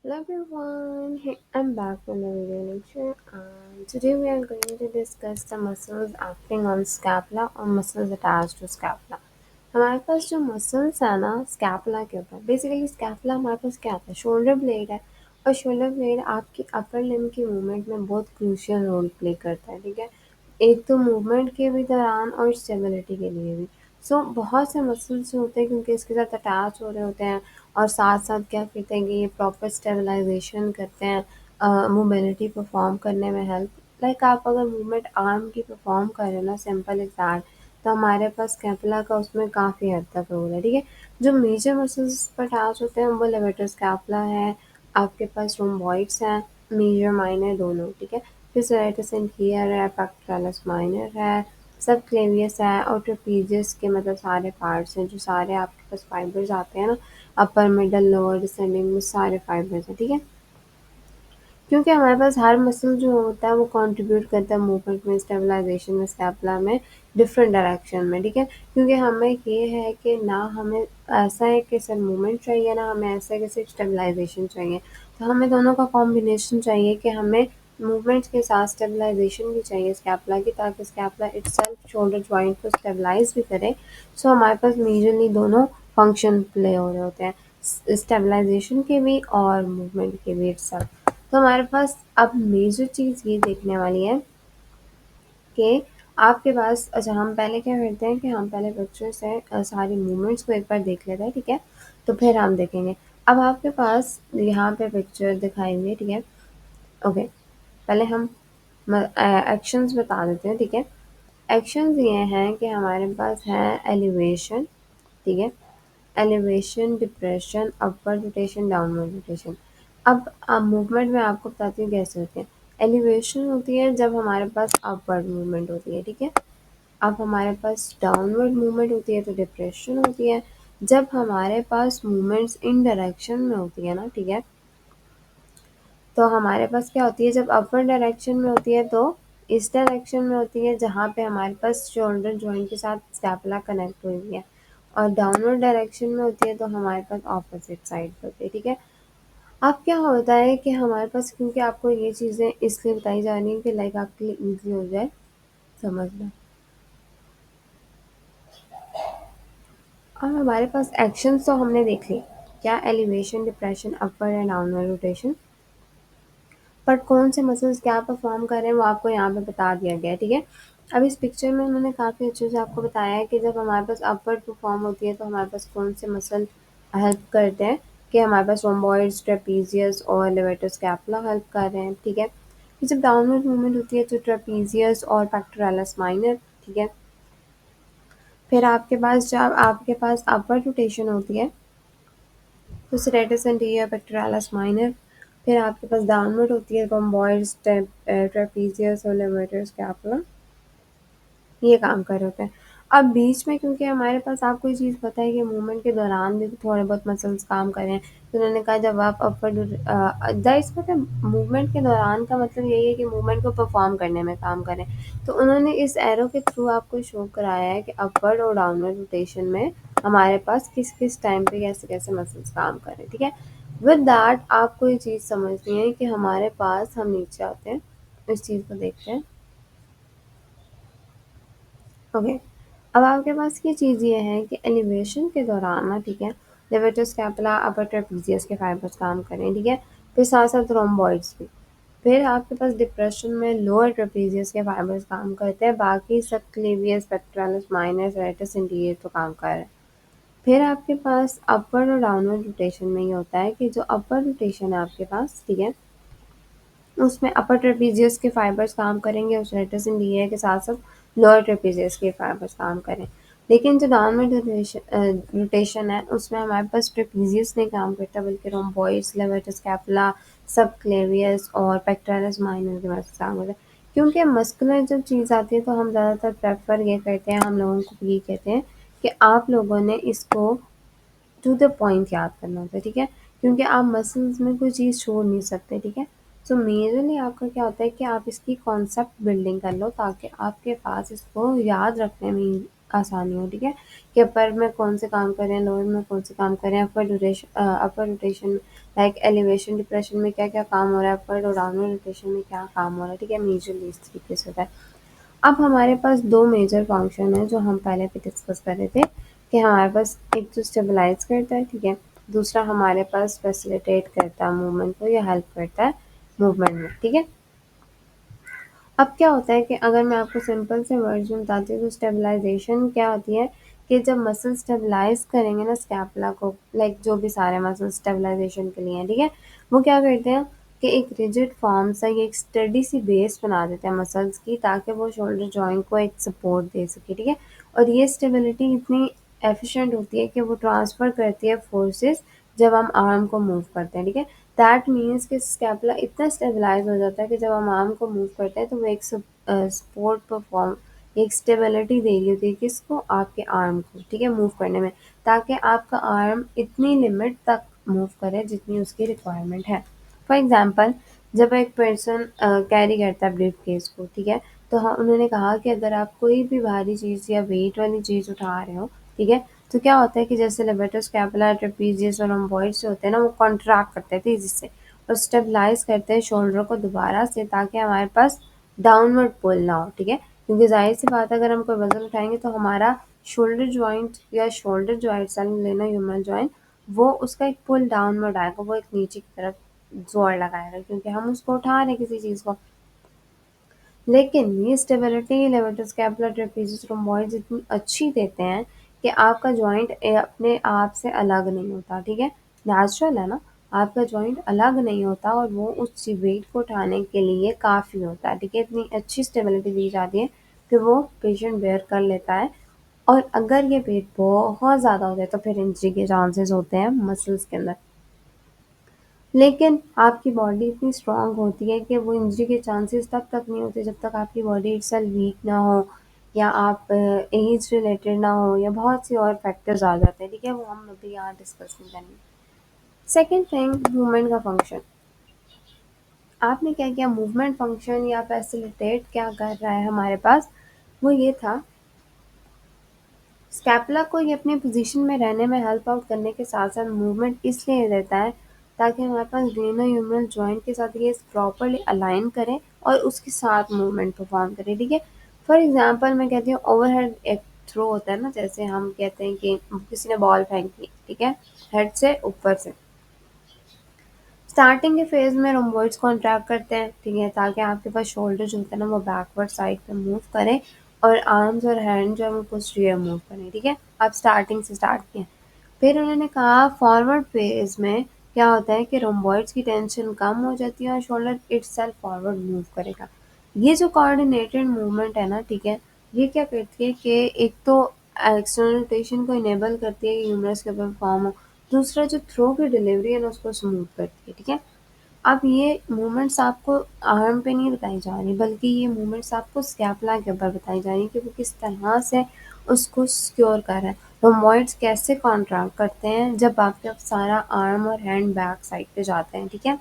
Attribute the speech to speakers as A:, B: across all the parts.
A: Hello everyone, hey, I'm back with another video lecture and today we are going to discuss the muscles acting on scapula or muscles attached to scapula. हमारे पास जो muscles है ना scapula के ऊपर basically scapula हमारे पास क्या होता है शोल्डर ब्लेड है और शोल्डर ब्लेड आपकी अपर लिम्ब की मूवमेंट में बहुत क्रूशियल रोल प्ले करता है ठीक है एक तो मूवमेंट के भी दौरान और स्टेबिलिटी के लिए भी बहुत से मसल्स जो होते हैं क्योंकि इसके साथ अटैच हो रहे होते हैं और साथ साथ क्या कहते हैं कि ये प्रॉपर स्टेबलाइजेशन करते हैं मोबिलिटी परफॉर्म करने में हेल्प लाइक आप अगर मूवमेंट आर्म की परफॉर्म कर रहे हो ना सिंपल एग्जैक्ट तो हमारे पास स्कैपुला का उसमें काफ़ी हद तक रोल है ठीक है जो मेजर मसल्स पर अटैच होते हैं वो लेवेटर स्कैपुला है आपके पास रोम्बॉइड्स हैं मेजर माइनर दोनों ठीक है फिर सेरेटस एंटीरियर है पेक्टोरलिस माइनर है सब क्लेवियस है और ट्रेपीजियस के मतलब सारे पार्ट्स हैं जो सारे आपके पास फाइबर्स आते हैं ना अपर मिडल लोअर डिसेंडिंग में सारे फाइबर्स हैं ठीक है क्योंकि हमारे पास हर मसल जो होता है वो कंट्रीब्यूट करता है मूवमेंट में स्टेबलाइजेशन में स्कैपुला में डिफरेंट डायरेक्शन में ठीक है क्योंकि हमें ये है कि ना हमें ऐसा है कि सर मूवमेंट चाहिए ना हमें ऐसा है कि सिर्फ स्टेबलाइजेशन चाहिए तो हमें दोनों का कॉम्बिनेशन चाहिए कि हमें मूवमेंट्स के साथ स्टेबलाइजेशन भी चाहिए स्कैपुला की ताकि स्कैपुला इटसेल्फ शोल्डर जॉइंट को स्टेबलाइज भी करे हमारे पास मेजरली दोनों फंक्शन प्ले हो रहे होते हैं स्टेबलाइजेशन के भी और मूवमेंट के भी इटसेल्फ तो हमारे पास अब मेजर चीज़ ये देखने वाली है कि आपके पास अच्छा हम पहले क्या करते हैं कि हम पहले पिक्चर से सारी मूवमेंट्स को एक बार देख लेते हैं ठीक है तो फिर हम देखेंगे अब आपके पास यहाँ पे पिक्चर दिखाएंगे ठीक है ओके पहले हम एक्शंस बता देते हैं ठीक है एक्शंस ये हैं कि हमारे पास है एलिवेशन ठीक है elevation depression upward rotation downward rotation अब मूवमेंट में आपको बताती हूँ कैसे होते हैं एलिवेशन होती है जब हमारे पास अपवर्ड मूवमेंट होती है ठीक है अब हमारे पास डाउनवर्ड मूवमेंट होती है तो डिप्रेशन होती है जब हमारे पास मूवमेंट्स इन डायरेक्शन में होती है ना ठीक है तो हमारे पास क्या होती है जब अपवर्ड डायरेक्शन में होती है तो इस डायरेक्शन में होती है जहाँ पे हमारे पास शोल्डर जॉइंट के साथ स्कैपुला कनेक्ट हुई है और डाउनवर्ड डायरेक्शन में होती है तो हमारे पास ऑपोजिट साइड पे होती है ठीक है अब क्या होता है कि हमारे पास क्योंकि आपको ये चीज़ें इसलिए बताई जा रही हैं कि लाइक आपके लिए ईजी हो जाए समझना अब हमारे पास एक्शंस तो हमने देख ली क्या elevation depression upward and downward rotation but कौन से मसल्स क्या परफॉर्म कर रहे हैं वो आपको यहाँ पे बता दिया गया है ठीक है अब इस पिक्चर में उन्होंने काफ़ी अच्छे से आपको बताया है कि जब हमारे पास अपवर्ड परफॉर्म होती है तो हमारे पास कौन से मसल हेल्प करते हैं कि हमारे पास रोम्बॉइड्स ट्रेपीजियस और लेवेटर स्कैपुला हेल्प कर रहे हैं ठीक है फिर जब डाउनवर्ड मूवमेंट होती है तो ट्रेपीजियस और पेक्टोरलिस माइनर ठीक है फिर आपके पास जब आपके पास अपवर्ड रोटेशन होती है तो सेरेटस एंटीरियर पेक्टोरलिस माइनर फिर आपके पास डाउनवर्ड होती है रोम्बॉइड्स ट्रेपीजियस और लेवेटर स्कैपुला ये काम कर रहे होते हैं अब बीच में क्योंकि हमारे पास आपको ये चीज़ पता है कि मूवमेंट के दौरान भी थोड़े बहुत मसल्स काम कर रहे हैं तो उन्होंने कहा जब आप अपवर्ड दैट्स मतलब मूवमेंट के दौरान का मतलब यही है कि मूवमेंट को परफॉर्म करने में काम करें तो उन्होंने इस एरो के थ्रू आपको शो कराया है कि अपवर्ड और डाउनवर्ड रोटेशन में हमारे पास किस किस टाइम पे कैसे कैसे मसल्स काम कर रहे हैं ठीक है विद दैट आपको ये चीज़ समझनी है कि हमारे पास हम नीचे आते हैं इस चीज़ को देखते हैं ओके अब आपके पास ये चीज़ ये है कि एलिवेशन के दौरान ना ठीक है लेवेटर स्कैपुला अपर ट्रेपीजियस के फाइबर्स काम करें ठीक है फिर साथ साथ रोम्बॉइड्स भी फिर आपके पास डिप्रेशन में लोअर ट्रेपीजियस के फाइबर्स काम करते हैं बाकी सब Clavius pectoralis minor serratus interior तो काम कर रहे हैं फिर आपके पास अपर और डाउनवर्ड रोटेशन में ये होता है कि जो अपर रोटेशन है आपके पास ठीक है उसमें अपर ट्रेपीजियस के फाइबर्स काम करेंगे और सेरेटस इंटीरियर के साथ साथ लोअर ट्रेपीजियस के फाइबर्स काम करें लेकिन जो डाउनवर्ड रोटेशन है उसमें हमारे पास ट्रेपीजियस नहीं काम करता बल्कि रोम्बॉइड्स लेवेटस स्कैपुला सब क्लेवियस और पेक्टोरलिस माइनर के पास काम करता है क्योंकि मस्कुलर जब चीज़ आती है तो हम ज़्यादातर प्रेफर ये करते हैं हम लोगों को ये कहते हैं कि आप लोगों ने इसको टू द पॉइंट याद करना होता है ठीक है क्योंकि आप मसल्स में कोई चीज़ छोड़ नहीं सकते ठीक है सो मेजरली आपका क्या होता है कि आप इसकी कॉन्सेप्ट बिल्डिंग कर लो ताकि आपके पास इसको याद रखने में आसानी हो ठीक है कि अपर में कौन से काम करें लोअर में कौन से काम करें अपर रोटेशन लाइक एलिवेशन डिप्रेशन में क्या क्या काम हो रहा है, अपवर्ड और डाउनवर्ड रोटेशन में क्या काम हो रहा है, ठीक है, मेजरली इस तरीके से होता है। अब हमारे पास दो मेजर फंक्शन है जो हम पहले भी डिस्कस कर रहे थे कि हमारे पास एक तो स्टेबलाइज करता है, ठीक है, दूसरा हमारे पास फैसिलिटेट करता है मूवमेंट को या हेल्प करता है मूवमेंट में, ठीक है। अब क्या होता है कि अगर मैं आपको सिंपल से वर्ड्स में बताती हूँ तो स्टेबलाइजेशन क्या होती है कि जब मसल स्टेबलाइज करेंगे ना स्कैपुला को, लाइक जो भी सारे मसल स्टेबलाइजेशन के लिए हैं, ठीक है, वो क्या करते हैं कि एक रिजिड फॉर्म सा या एक स्टडी सी बेस बना देते हैं मसल्स की, ताकि वो शोल्डर जॉइंट को एक सपोर्ट दे सके, ठीक है। और ये स्टेबिलिटी इतनी एफिशिएंट होती है कि वो ट्रांसफ़र करती है फोर्सेस जब हम आर्म को मूव करते हैं, ठीक है। दैट मीन्स कि स्कैपुला इतना स्टेबलाइज हो जाता है कि जब हम आर्म को मूव करते हैं तो वो एक सपोर्ट परफॉर्म, एक स्टेबिलिटी दे रही होती है किसको, आपके आर्म को, ठीक है, मूव करने में, ताकि आपका आर्म इतनी लिमिट तक मूव करे जितनी उसकी रिक्वायरमेंट है। फॉर एग्जाम्पल, जब एक पर्सन कैरी करता है ब्रीफ केस को, ठीक है, तो हाँ उन्होंने कहा कि अगर आप कोई भी भारी चीज़ या वेट वाली चीज़ उठा रहे हो, ठीक है, तो क्या होता है कि जैसे लेवेटर स्कैपुला ट्रेपीजियस और रोम्बॉइड्स जो होते हैं ना वो कॉन्ट्रैक्ट करते हैं तेजी से और स्टेबलाइज करते हैं शोल्डर को दोबारा से, ताकि हमारे पास डाउनवर्ड पुल ना हो, ठीक है, क्योंकि जाहिर सी बात है अगर हम कोई वजन उठाएंगे तो हमारा शोल्डर जॉइंट या शोल्डर जो है लेना ह्यूमरल जॉइंट, वो उसका एक पुल डाउनवर्ड आएगा, वो एक नीचे की तरफ जोर लगाएगा क्योंकि हम उसको उठा रहे हैं किसी चीज़ को। लेकिन ये स्टेबिलिटी लेवेटर स्कैपुला ट्रेपेजियस रोम्बॉइड्स इतनी अच्छी देते हैं कि आपका जॉइंट अपने आप से अलग नहीं होता, ठीक है, नेचुरल है ना, आपका जॉइंट अलग नहीं होता और वो उस वेट को उठाने के लिए काफ़ी होता है, ठीक है, इतनी अच्छी स्टेबिलिटी दी जाती है कि वो पेशेंट बेयर कर लेता है। और अगर ये वेट बहुत ज़्यादा हो जाए तो फिर इंजरी के चांसेस होते हैं मसल्स के अंदर। लेकिन आपकी बॉडी इतनी स्ट्रॉन्ग होती है कि वो इंजरी के चांसेस तब तक नहीं होते जब तक आपकी बॉडी इटसेल्फ वीक ना हो या आप एज रिलेटेड ना हो या बहुत से और फैक्टर्स आ जाते हैं, ठीक है, वो हम अभी यहाँ डिस्कस नहीं करेंगे। सेकेंड थिंग, मूवमेंट का फंक्शन। आपने क्या किया, मूवमेंट फंक्शन या फैसिलिटेट क्या कर रहा है हमारे पास, वो ये था स्कैपुला को ये अपनी पोजीशन में रहने में हेल्प आउट करने के साथ-साथ मूवमेंट इसलिए देता है ताकि हमारे पास ग्रेनो-ह्यूमरल जॉइंट के साथ ये प्रॉपर्ली अलाइन करे और उसके साथ मूवमेंट परफॉर्म करे, ठीक है। फॉर एग्जांपल मैं कहती हूँ ओवरहेड एक थ्रो होता है ना, जैसे हम कहते हैं कि किसी ने बॉल फेंकी, ठीक है, हेड से ऊपर से। स्टार्टिंग के फेज़ में रोम्बॉइड्स कॉन्ट्रैक्ट करते हैं, ठीक है, ताकि आपके पास शोल्डर जो होता है ना वो बैकवर्ड साइड पे मूव करें और आर्म्स और हैंड जो है वो पोस्टीरियर मूव करें, ठीक है। आप स्टार्टिंग से स्टार्ट किए। फिर उन्होंने कहा फॉरवर्ड फेज़ में क्या होता है कि रोम्बॉइड्स की टेंशन कम हो जाती है और शोल्डर इटसेल्फ फॉरवर्ड मूव करेगा। ये जो कोऑर्डिनेटेड मूवमेंट है ना, ठीक है, ये क्या करती है कि एक तो एक्सटर्नल रोटेशन को इनेबल करती है कि ह्यूमरस के ऊपर फॉर्म हो, दूसरा जो थ्रो की डिलीवरी है ना उसको स्मूथ करती है, ठीक है। अब ये मूवमेंट्स आपको आर्म पे नहीं बताई जा रही बल्कि ये मूवमेंट्स आपको स्कैपुला के ऊपर बताई जा रही है कि वो किस तरह से उसको सिक्योर कर रहा है। रोमॉइड्स कैसे कॉन्ट्रैक्ट करते हैं जब आपका सारा आर्म और हैंड बैक साइड पे जाते हैं, ठीक है।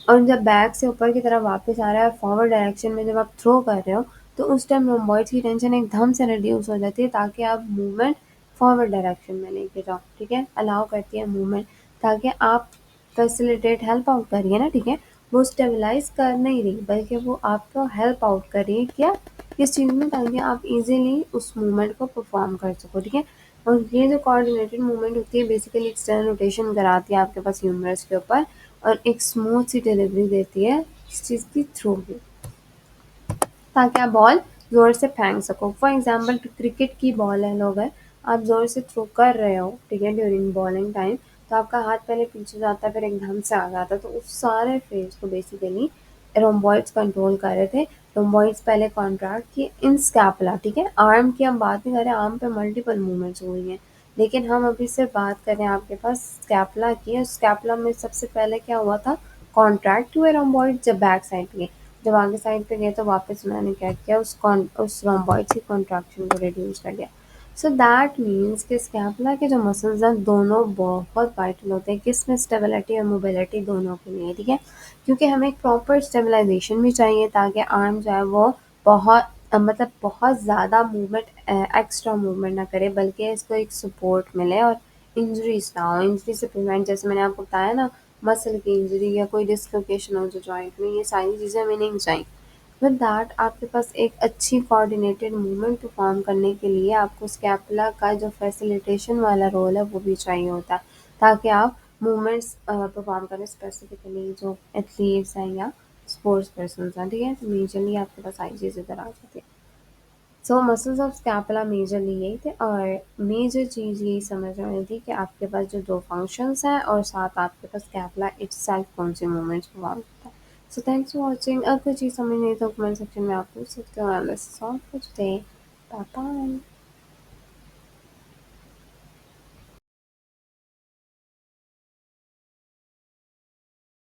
A: और जब बैक से ऊपर की तरफ वापस आ रहा है फॉरवर्ड डायरेक्शन में जब आप थ्रो कर रहे हो तो उस टाइम रोम्बॉइड्स की टेंशन एकदम से रिड्यूस हो जाती है ताकि आप मूवमेंट फॉरवर्ड डायरेक्शन में लेके जाओ, ठीक है, अलाउ करती है मूवमेंट ताकि आप फैसिलिटेट हेल्प आउट करिए ना, ठीक है, वो स्टेबलाइज कर नहीं रही बल्कि वो आपको हेल्प आउट कर रही है क्या, किस चीज़ में, ताकि आप इजीली उस मूवमेंट को परफॉर्म कर सको, ठीक है। और ये जो कोऑर्डिनेटेड मूवमेंट होती है बेसिकली एक्सटर्नल रोटेशन कराती है आपके पास ह्यूमरस के ऊपर और एक स्मूथ सी डिलीवरी देती है इस चीज़ की थ्रू की, ताकि आप बॉल ज़ोर से फेंक सको। फॉर एग्जांपल क्रिकेट की बॉल है, लोग है, आप ज़ोर से थ्रो कर रहे हो, ठीक है, ड्यूरिंग बॉलिंग टाइम, तो आपका हाथ पहले पीछे जाता है फिर एकदम से आ जाता है, तो उस सारे फेज को बेसिकली रोम्बॉइड्स कंट्रोल कर रहे थे। रोम्बॉइड्स पहले कॉन्ट्रैक्ट किए इन स्कैपुला, ठीक है, आर्म की हम बात नहीं कर रहे, आर्म पे मल्टीपल मूवमेंट्स हुई हैं, लेकिन हम अभी सिर्फ बात कर रहे हैं आपके पास स्कैपुला की। स्कैपुला में सबसे पहले क्या हुआ था, कॉन्ट्रैक्ट हुए रोम्बॉइड जब बैक साइड पे, जब आगे साइड पे गए तो वापस उन्होंने क्या किया, उस रोम्बॉइड की कॉन्ट्रैक्शन को रिड्यूस कर दिया। सो दैट मीन्स कि स्कैपुला के जो मसल्स हैं दोनों बहुत वाइटल होते हैं किसमें, स्टेबिलिटी और मोबिलिटी दोनों के लिए, ठीक है, क्योंकि हमें एक प्रॉपर स्टेबलाइजेशन भी चाहिए ताकि आर्म जो है वो बहुत मतलब बहुत ज़्यादा मूवमेंट एक्स्ट्रा मूवमेंट ना करे बल्कि इसको एक सपोर्ट मिले और इंजरीज ना हो, इंजरी से प्रिवेंट, जैसे मैंने आपको बताया ना, मसल की इंजरी या कोई डिसलोकेशन हो जो जॉइंट में, ये सारी चीज़ें हमें नहीं चाहिए। विद दैट आपके पास एक अच्छी कोऑर्डिनेटेड मूवमेंट परफॉर्म करने के लिए आपको स्कैपुला का जो फैसिलिटेशन वाला रोल है वो भी चाहिए होता है, ताकि आप मूवमेंट्स परफॉर्म करें, स्पेसिफिकली जो एथलीट्स हैं या स्पोर्ट्स पर्सन हैं, ठीक है। तो मेजरली आपके पास सारी चीज़ इधर आ जाती है। सो मसल्स ऑफ स्कैपुला मेजरली यही थे, और मेजर चीज़ यही समझ में आई थी कि आपके पास जो दो फंक्शंस हैं और साथ आपके पास स्कैपुला इटसेल्फ कौन सी मूवमेंट्स परफॉर्म करता है। So thanks for watching. अगर कोई चीज़ समझ नहीं तो कमेंट सेक्शन में आप पूछ सकते हो। This is all for today. Bye bye.